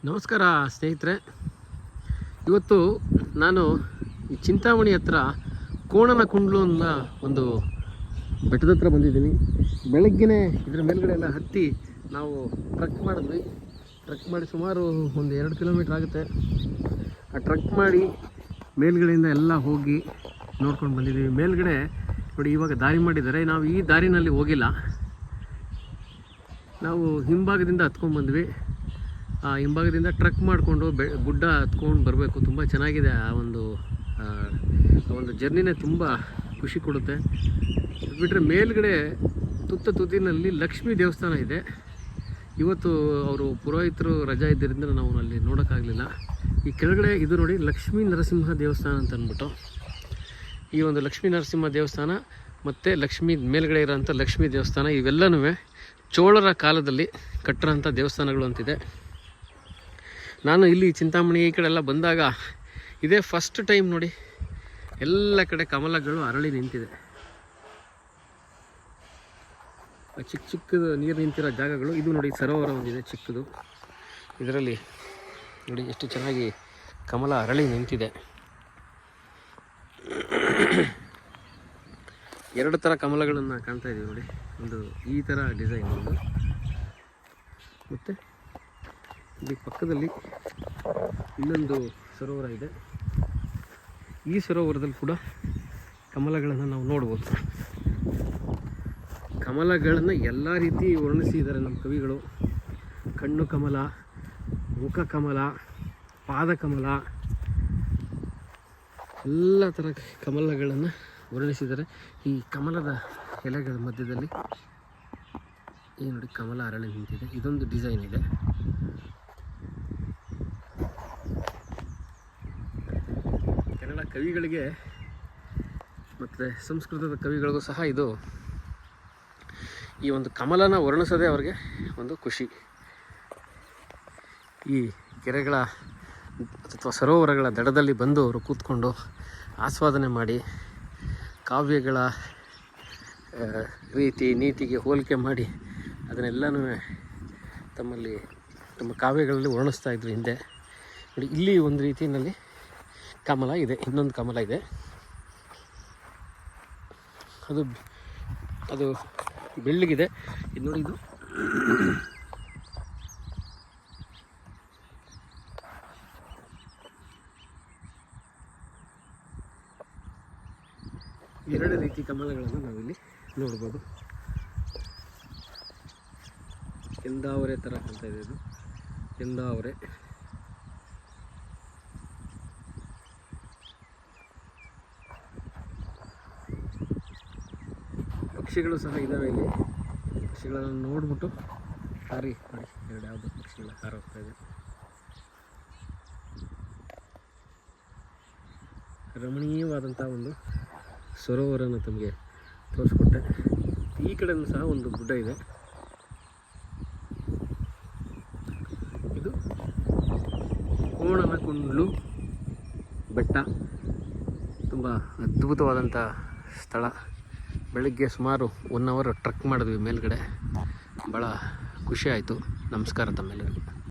ನಮಸ್ಕಾರ ಸ್ನೇಹಿತರೆ. ಇವತ್ತು ನಾನು ಈ ಚಿಂತಾಮಣಿ ಹತ್ರ ಕೋಣನಕುಂಡ್ಲು ಅನ್ನೋ ಒಂದು ಬೆಟ್ಟದ ಹತ್ರ ಬಂದಿದ್ದೀನಿ. ಬೆಳಗ್ಗೆನೇ ಇದರ ಮೇಲ್ಗಡೆ ಎಲ್ಲ ಹತ್ತಿ ನಾವು ಟ್ರಕ್ ಮಾಡಿದ್ವಿ. ಟ್ರಕ್ ಮಾಡಿ ಸುಮಾರು ಒಂದು 2 ಕಿಲೋಮೀಟ್ರ್ ಆಗುತ್ತೆ. ಆ ಟ್ರಕ್ ಮಾಡಿ ಮೇಲ್ಗಡೆಯಿಂದ ಎಲ್ಲ ಹೋಗಿ ನೋಡ್ಕೊಂಡು ಬಂದಿದ್ದೀವಿ. ಮೇಲ್ಗಡೆ ನೋಡಿ ಇವಾಗ ದಾರಿ ಮಾಡಿದ್ದಾರೆ. ನಾವು ಈ ದಾರಿನಲ್ಲಿ ಹೋಗಿಲ್ಲ, ನಾವು ಹಿಂಭಾಗದಿಂದ ಹತ್ಕೊಂಡ್ಬಂದ್ವಿ. ಆ ಹಿಂಭಾಗದಿಂದ ಟ್ರಕ್ ಮಾಡಿಕೊಂಡು ಗುಡ್ಡ ಹತ್ಕೊಂಡು ಬರಬೇಕು. ತುಂಬ ಚೆನ್ನಾಗಿದೆ. ಆ ಒಂದು ಜರ್ನಿನೇ ತುಂಬ ಖುಷಿ ಕೊಡುತ್ತೆ. ಬಿಟ್ಟರೆ ಮೇಲ್ಗಡೆ ತುದಿನಲ್ಲಿ ಲಕ್ಷ್ಮೀ ದೇವಸ್ಥಾನ ಇದೆ. ಇವತ್ತು ಅವರು ಪುರೋಹಿತರು ರಜಾ ಇದ್ದರಿಂದ ನಾವು ಅಲ್ಲಿ ನೋಡೋಕ್ಕಾಗಲಿಲ್ಲ. ಈ ಕೆಳಗಡೆ ಇದು ನೋಡಿ ಲಕ್ಷ್ಮೀ ನರಸಿಂಹ ದೇವಸ್ಥಾನ ಅಂತ ಅಂದ್ಬಿಟ್ಟು, ಈ ಒಂದು ಲಕ್ಷ್ಮೀ ನರಸಿಂಹ ದೇವಸ್ಥಾನ ಮತ್ತು ಲಕ್ಷ್ಮೀ ಮೇಲ್ಗಡೆ ಇರೋಂಥ ಲಕ್ಷ್ಮೀ ದೇವಸ್ಥಾನ ಇವೆಲ್ಲನೂ ಚೋಳರ ಕಾಲದಲ್ಲಿ ಕಟ್ಟಿರೋಂಥ ದೇವಸ್ಥಾನಗಳು ಅಂತಿದೆ. ನಾನು ಇಲ್ಲಿ ಚಿಂತಾಮಣಿ ಈ ಕಡೆ ಎಲ್ಲ ಬಂದಾಗ ಇದೇ ಫಸ್ಟ್ ಟೈಮ್ ನೋಡಿ ಎಲ್ಲ ಕಡೆ ಕಮಲಗಳು ಅರಳಿ ನಿಂತಿದೆ. ಚಿಕ್ಕ ಚಿಕ್ಕದು ನೀರು ನಿಂತಿರೋ ಜಾಗಗಳು. ಇದು ನೋಡಿ ಸರೋವರ ಒಂದಿದೆ ಚಿಕ್ಕದು. ಇದರಲ್ಲಿ ನೋಡಿ ಎಷ್ಟು ಚೆನ್ನಾಗಿ ಕಮಲ ಅರಳಿ ನಿಂತಿದೆ. 2 ಥರ ಕಮಲಗಳನ್ನು ಕಾಣ್ತಾ ಇದ್ದೀವಿ ನೋಡಿ. ಒಂದು ಈ ಥರ ಡಿಸೈನ್ ಒಂದು, ಮತ್ತು ಇಲ್ಲಿ ಪಕ್ಕದಲ್ಲಿ ಇನ್ನೊಂದು ಸರೋವರ ಇದೆ. ಈ ಸರೋವರದಲ್ಲಿ ಕೂಡ ಕಮಲಗಳನ್ನು ನಾವು ನೋಡ್ಬೋದು. ಕಮಲಗಳನ್ನು ಎಲ್ಲ ರೀತಿ ವರ್ಣಿಸಿದ್ದಾರೆ ನಮ್ಮ ಕವಿಗಳು. ಕಣ್ಣು ಕಮಲ, ಮುಖ ಕಮಲ, ಪಾದ ಕಮಲ, ಎಲ್ಲ ಥರ ಕಮಲಗಳನ್ನು ವರ್ಣಿಸಿದ್ದಾರೆ. ಈ ಕಮಲದ ಎಲೆಗಳ ಮಧ್ಯದಲ್ಲಿ ಈ ನೋಡಿ ಕಮಲ ಅರಳಿ ನಿಂತಿದೆ. ಇದೊಂದು ಡಿಸೈನ್ ಇದೆ. ಕನ್ನಡ ಕವಿಗಳಿಗೆ ಮತ್ತು ಸಂಸ್ಕೃತದ ಕವಿಗಳಿಗೂ ಸಹ ಇದು ಈ ಒಂದು ಕಮಲನ ವರ್ಣಿಸೋದೇ ಅವ್ರಿಗೆ ಒಂದು ಖುಷಿ. ಈ ಕೆರೆಗಳ ಅಥವಾ ಸರೋವರಗಳ ದಡದಲ್ಲಿ ಬಂದು ಅವರು ಕೂತ್ಕೊಂಡು ಆಸ್ವಾದನೆ ಮಾಡಿ ಕಾವ್ಯಗಳ ರೀತಿ ನೀತಿಗೆ ಹೋಲಿಕೆ ಮಾಡಿ ಅದನ್ನೆಲ್ಲನೂ ತಮ್ಮ ಕಾವ್ಯಗಳಲ್ಲಿ ವರ್ಣಿಸ್ತಾ ಇದ್ರು ಹಿಂದೆ. ನೋಡಿ ಇಲ್ಲಿ ಒಂದು ರೀತಿಯಲ್ಲಿ ಕಮಲ ಇದೆ, ಇನ್ನೊಂದು ಕಮಲ ಇದೆ. ಅದು ಬೆಳ್ಳಗಿದೆ. ಇದು ನೋಡಿ, ಇದು ಎರಡು ರೀತಿ ಕಮಲಗಳನ್ನು ನಾವಿಲ್ಲಿ ನೋಡ್ಬೋದು. ಕೆಂದಾವರೆ ಥರ ಕಾಣ್ತಾ ಇದೆ. ಇದು ಕೆಂದಾವರೆ. ಪಕ್ಷಿಗಳು ಸಹ ಇದ್ದಾವೆ ಇಲ್ಲಿ. ಪಕ್ಷಿಗಳನ್ನು ನೋಡ್ಬಿಟ್ಟು ಹಾರಿ ನೋಡಿ, 2 ಯಾವುದೋ ಪಕ್ಷಿಗಳ ಹಾರ ಹೋಗ್ತಾ ಇದೆ. ರಮಣೀಯವಾದಂಥ ಒಂದು ಸರೋವರನ ತಮಗೆ ತೋರಿಸ್ಕೊಟ್ಟೆ. ಈ ಕಡೆಯೂ ಸಹ ಒಂದು ಗುಡ್ಡ ಇದೆ. ಇದು ಕೋಣನಕುಂಡ್ಲು ಬೆಟ್ಟ. ತುಂಬ ಅದ್ಭುತವಾದಂಥ ಸ್ಥಳ. ಬೆಳಗ್ಗೆ ಸುಮಾರು 1 ಅವರ್ ಟ್ರಕ್ ಮಾಡಿದ್ವಿ ಮೇಲ್ಗಡೆ. ಭಾಳ ಖುಷಿ ಆಯಿತು. ನಮಸ್ಕಾರ ತಮ್ಮೆಲ್ಲರಿಗೂ.